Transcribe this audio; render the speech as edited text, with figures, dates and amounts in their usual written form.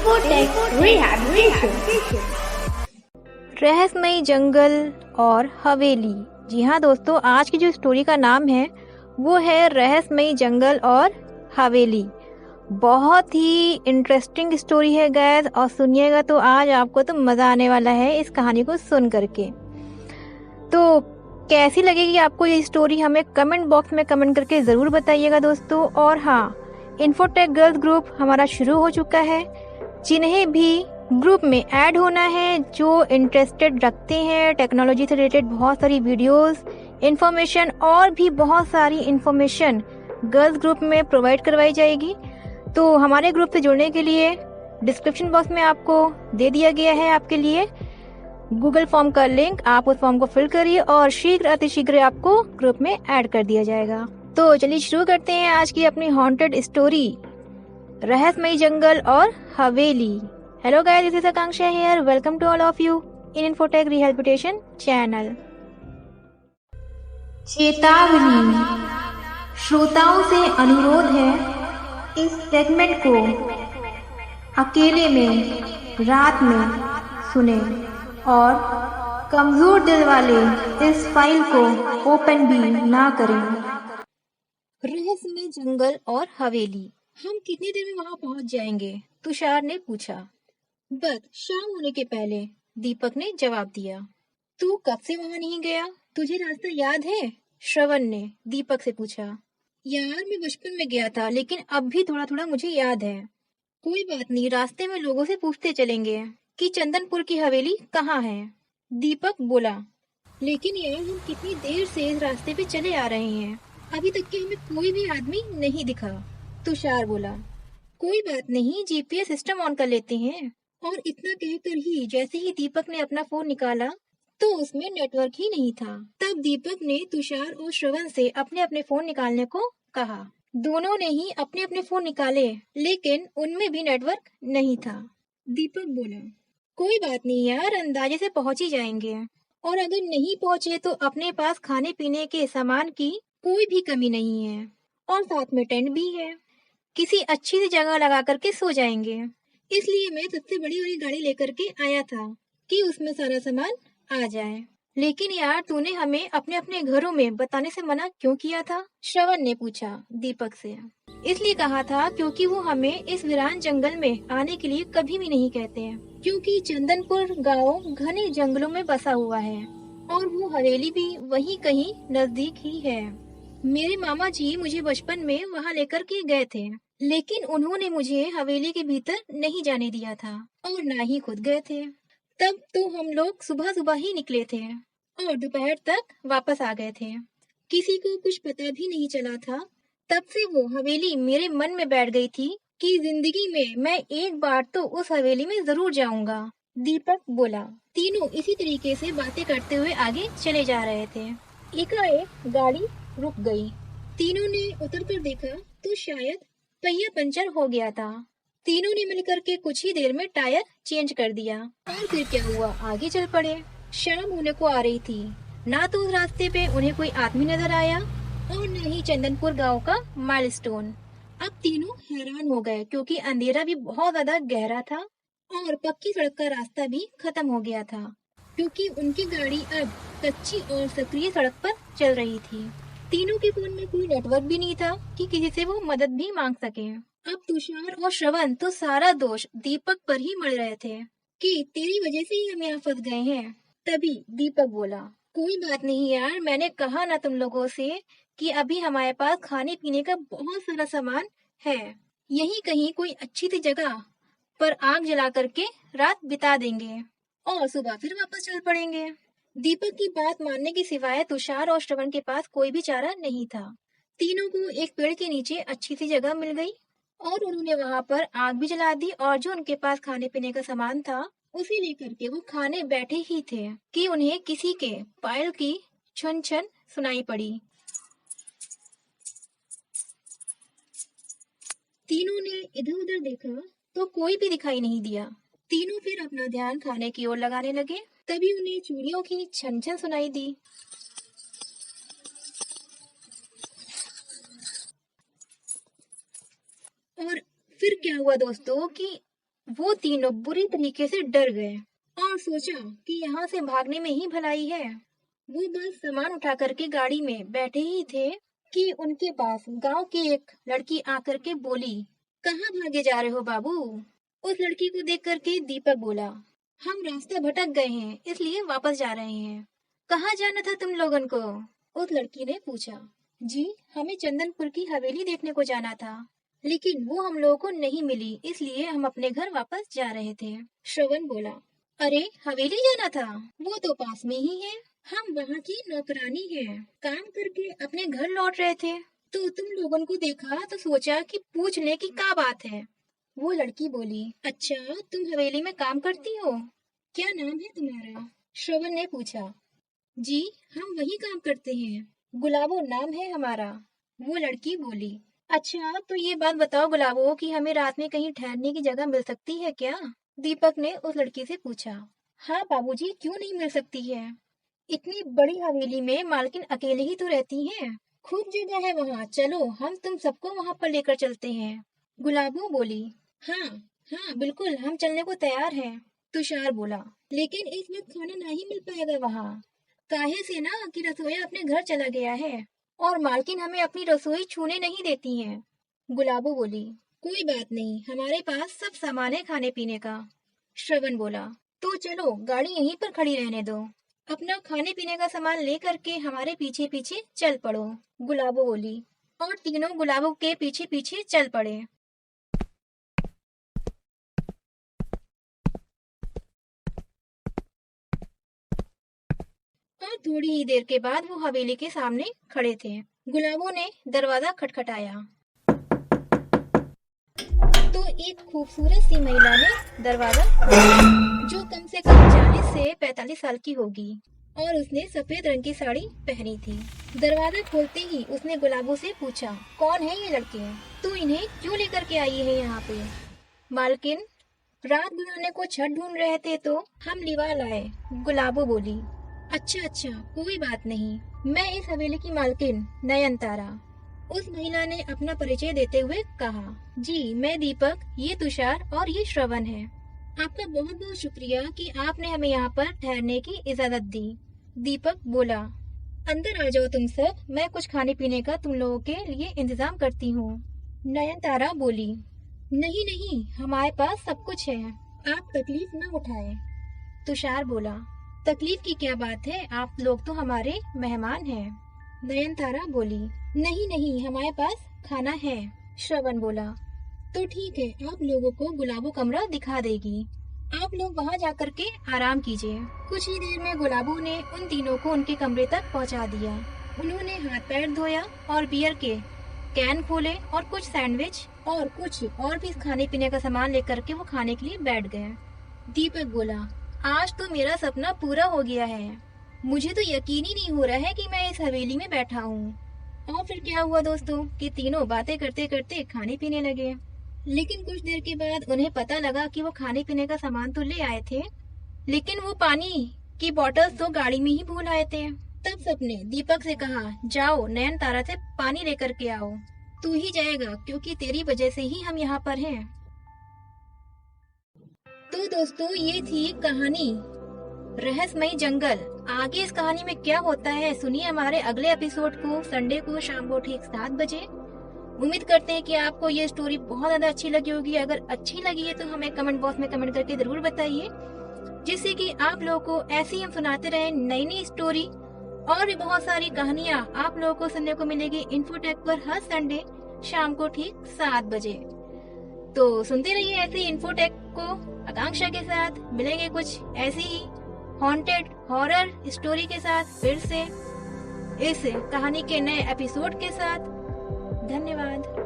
Infotech rehabilitation. रहस्यमयी जंगल और हवेली। जी हाँ दोस्तों, आज की जो स्टोरी का नाम है वो है रहस्यमयी जंगल और हवेली। बहुत ही इंटरेस्टिंग स्टोरी है गैस, और सुनिएगा तो आज आपको तो मजा आने वाला है इस कहानी को सुन करके। तो कैसी लगेगी आपको ये स्टोरी, हमें कमेंट बॉक्स में कमेंट करके जरूर बताइएगा दोस्तों। और हाँ, इन्फोटेक गर्ल्स ग्रुप हमारा शुरू हो चुका है। जिन्हें भी ग्रुप में ऐड होना है, जो इंटरेस्टेड रखते हैं टेक्नोलॉजी से रिलेटेड बहुत सारी वीडियोस, इंफॉर्मेशन और भी बहुत सारी इंफॉर्मेशन गर्ल्स ग्रुप में प्रोवाइड करवाई जाएगी। तो हमारे ग्रुप से जुड़ने के लिए डिस्क्रिप्शन बॉक्स में आपको दे दिया गया है आपके लिए गूगल फॉर्म का लिंक। आप उस फॉर्म को फिल करिए और शीघ्र अतिशीघ्र आपको ग्रुप में ऐड कर दिया जाएगा। तो चलिए शुरू करते हैं आज की अपनी हॉन्टेड स्टोरी, रहस्यमयी जंगल और हवेली। Hello guys, this is Akanksha here. Welcome to all of you in Infotech rehabilitation channel. चेतावनी, श्रोताओं से अनुरोध है इस सेगमेंट को अकेले में रात में सुने और कमजोर दिल वाले इस फाइल को ओपन भी ना करें। रहस्यमय जंगल और हवेली। हम कितनी देर में वहां पहुंच जाएंगे? तुषार ने पूछा। बस शाम होने के पहले, दीपक ने जवाब दिया। तू कब से वहां नहीं गया? तुझे रास्ता याद है? श्रवण ने दीपक से पूछा। यार, मैं बचपन में गया था, लेकिन अब भी थोड़ा थोड़ा मुझे याद है। कोई बात नहीं, रास्ते में लोगों से पूछते चलेंगे कि चंदनपुर की हवेली कहाँ है। दीपक बोला। लेकिन यार, हम कितनी देर से इस रास्ते पे चले आ रहे हैं, अभी तक के हमें कोई भी आदमी नहीं दिखा। तुषार बोला। कोई बात नहीं, जीपीएस सिस्टम ऑन कर लेते हैं। और इतना कहकर ही जैसे ही दीपक ने अपना फोन निकाला तो उसमें नेटवर्क ही नहीं था। तब दीपक ने तुषार और श्रवण से अपने अपने फोन निकालने को कहा। दोनों ने ही अपने अपने फोन निकाले, लेकिन उनमें भी नेटवर्क नहीं था। दीपक बोला। कोई बात नहीं यार, अंदाजे से पहुंच ही जाएंगे। और अगर नहीं पहुंचे तो अपने पास खाने पीने के सामान की कोई भी कमी नहीं है, और साथ में टेंट भी है। किसी अच्छी सी जगह लगा करके सो जाएंगे। इसलिए मैं सबसे बड़ी वाली गाड़ी लेकर के आया था कि उसमें सारा सामान आ जाए। लेकिन यार, तूने हमें अपने अपने घरों में बताने से मना क्यों किया था? श्रवण ने पूछा दीपक से। इसलिए कहा था क्योंकि वो हमें इस वीरान जंगल में आने के लिए कभी भी नहीं कहते हैं, क्योंकि चंदनपुर गांव घने जंगलों में बसा हुआ है और वो हवेली भी वहीं कहीं नजदीक ही है। मेरे मामा जी मुझे बचपन में वहाँ लेकर के गए थे, लेकिन उन्होंने मुझे हवेली के भीतर नहीं जाने दिया था और ना ही खुद गए थे। तब तो हम लोग सुबह सुबह ही निकले थे और दोपहर तक वापस आ गए थे। किसी को कुछ पता भी नहीं चला था। तब से वो हवेली मेरे मन में बैठ गई थी कि जिंदगी में मैं एक बार तो उस हवेली में जरूर जाऊंगा। दीपक बोला। तीनों इसी तरीके से बातें करते हुए आगे चले जा रहे थे। एकाएक गाड़ी रुक गई। तीनों ने उतर कर देखा तो शायद पहिया पंचर हो गया था। तीनों ने मिलकर के कुछ ही देर में टायर चेंज कर दिया और फिर क्या हुआ, आगे चल पड़े। शाम होने को आ रही थी, ना तो उस रास्ते पे उन्हें कोई आदमी नजर आया और न ही चंदनपुर गांव का माइलस्टोन। अब तीनों हैरान हो गए क्योंकि अंधेरा भी बहुत ज्यादा गहरा था और पक्की सड़क का रास्ता भी खत्म हो गया था, क्योंकि उनकी गाड़ी अब कच्ची और सक्रिय सड़क पर चल रही थी। तीनों के फोन में कोई नेटवर्क भी नहीं था कि किसी से वो मदद भी मांग सके। अब तुषार और श्रवण तो सारा दोष दीपक पर ही मर रहे थे कि तेरी वजह से ही हम यहाँ फंस गए हैं। तभी दीपक बोला। कोई बात नहीं यार, मैंने कहा ना तुम लोगों से कि अभी हमारे पास खाने पीने का बहुत सारा सामान है। यही कहीं कोई अच्छी सी जगह पर आग जला करके रात बिता देंगे और सुबह फिर वापस चल पड़ेंगे। दीपक की बात मानने के सिवाय तुषार और श्रवण के पास कोई भी चारा नहीं था। तीनों को एक पेड़ के नीचे अच्छी सी जगह मिल गई और उन्होंने वहां पर आग भी जला दी और जो उनके पास खाने पीने का सामान था उसे लेकर के वो खाने बैठे ही थे कि उन्हें किसी के पायल की छन छन सुनाई पड़ी। तीनों ने इधर उधर देखा तो कोई भी दिखाई नहीं दिया। तीनों फिर अपना ध्यान खाने की ओर लगाने लगे। तभी उन्हें चूड़ियों की छन छन सुनाई दी। और फिर क्या हुआ दोस्तों कि वो तीनों बुरी तरीके से डर गए और सोचा कि यहाँ से भागने में ही भलाई है। वो बस सामान उठा करके गाड़ी में बैठे ही थे कि उनके पास गांव की एक लड़की आकर के बोली, कहाँ भागे जा रहे हो बाबू? उस लड़की को देख करके दीपक बोला, हम रास्ता भटक गए हैं इसलिए वापस जा रहे हैं। कहाँ जाना था तुम लोगन को? उस लड़की ने पूछा। जी, हमें चंदनपुर की हवेली देखने को जाना था, लेकिन वो हम लोगों को नहीं मिली, इसलिए हम अपने घर वापस जा रहे थे। श्रवण बोला, अरे हवेली जाना था? वो तो पास में ही है, हम वहाँ की नौकरानी हैं, काम करके अपने घर लौट रहे थे, तो तुम लोगों को देखा तो सोचा कि पूछ ले कि क्या बात है। वो लड़की बोली, अच्छा तुम हवेली में काम करती हो, क्या नाम है तुम्हारा? श्रवण ने पूछा। जी, हम वही काम करते हैं, गुलाबो नाम है हमारा। वो लड़की बोली, अच्छा तो ये बात बताओ गुलाबो कि हमें रात में कहीं ठहरने की जगह मिल सकती है क्या? दीपक ने उस लड़की से पूछा। हाँ बाबूजी, क्यों नहीं मिल सकती है, इतनी बड़ी हवेली में मालकिन अकेले ही तो रहती हैं, खूब जगह है वहाँ, चलो हम तुम सबको वहाँ पर लेकर चलते हैं। गुलाबो बोली, हाँ हाँ बिल्कुल, हम चलने को तैयार हैं। तुषार बोला, लेकिन इस वक्त खाना नहीं मिल पाएगा वहाँ, काहे से ना कि रसोईया अपने घर चला गया है और मालकिन हमें अपनी रसोई छूने नहीं देती है। गुलाबो बोली, कोई बात नहीं, हमारे पास सब सामान है खाने पीने का। श्रवण बोला, तो चलो गाड़ी यहीं पर खड़ी रहने दो, अपना खाने पीने का सामान ले करके हमारे पीछे पीछे चल पड़ो। गुलाबो बोली, और तीनों गुलाबो के पीछे पीछे चल पड़े। और थोड़ी ही देर के बाद वो हवेली के सामने खड़े थे। गुलाबो ने दरवाजा खटखटाया तो एक खूबसूरत सी महिला ने दरवाजा खोला, जो कम से कम 40 से 45 साल की होगी और उसने सफेद रंग की साड़ी पहनी थी। दरवाजा खोलते ही उसने गुलाबो से पूछा, कौन है ये लड़के, तू इन्हें क्यों लेकर के आई है यहाँ पे? मालकिन, रात गुजारने को छत ढूंढ रहे थे तो हम लिवा लाए। गुलाबो बोली, अच्छा अच्छा कोई बात नहीं, मैं इस हवेली की मालकिन नयनतारा। उस महिला ने अपना परिचय देते हुए कहा, जी मैं दीपक, ये तुषार और ये श्रवण है। आपका बहुत बहुत शुक्रिया कि आपने हमें यहाँ पर ठहरने की इजाजत दी। दीपक बोला, अंदर आ जाओ तुम सब, मैं कुछ खाने पीने का तुम लोगों के लिए इंतजाम करती हूँ। नयनतारा बोली, नहीं नहीं, हमारे पास सब कुछ है, आप तकलीफ न उठाएं। तुषार बोला, तकलीफ की क्या बात है, आप लोग तो हमारे मेहमान हैं। नयनतारा बोली, नहीं नहीं, हमारे पास खाना है। श्रवण बोला, तो ठीक है, आप लोगों को गुलाबो कमरा दिखा देगी, आप लोग वहाँ जाकर के आराम कीजिए। कुछ ही देर में गुलाबो ने उन तीनों को उनके कमरे तक पहुँचा दिया। उन्होंने हाथ पैर धोया और बियर के कैन खोले और कुछ सैंडविच और कुछ और भी खाने पीने का सामान लेकर के वो खाने के लिए बैठ गए। दीपक बोला, आज तो मेरा सपना पूरा हो गया है, मुझे तो यकीन ही नहीं हो रहा है कि मैं इस हवेली में बैठा हूँ। और फिर क्या हुआ दोस्तों कि तीनों बातें करते करते खाने पीने लगे। लेकिन कुछ देर के बाद उन्हें पता लगा कि वो खाने पीने का सामान तो ले आए थे, लेकिन वो पानी की बोतल तो गाड़ी में ही भूल आए थे। तब सबने दीपक से कहा, जाओ नयनतारा से पानी लेकर के आओ, तू ही जाएगा क्योंकि तेरी वजह से ही हम यहाँ पर हैं। तो दोस्तों ये थी कहानी रहस्यमयी जंगल। आगे इस कहानी में क्या होता है सुनिए हमारे अगले एपिसोड को, संडे को शाम को ठीक 7 बजे। उम्मीद करते हैं कि आपको ये स्टोरी बहुत ज्यादा अच्छी लगी होगी। अगर अच्छी लगी है तो हमें कमेंट बॉक्स में कमेंट करके जरूर बताइए, जिससे कि आप लोगों को ऐसी हम सुनाते रहे नई नई स्टोरी और भी बहुत सारी कहानियाँ आप लोगों को सुनने को मिलेगी इन्फोटेक पर हर संडे शाम को ठीक 7 बजे। तो सुनते रहिए ऐसे इन्फोटेक को। आकांक्षा के साथ मिलेंगे कुछ ऐसी ही हॉन्टेड हॉरर स्टोरी के साथ फिर से इस कहानी के नए एपिसोड के साथ। धन्यवाद।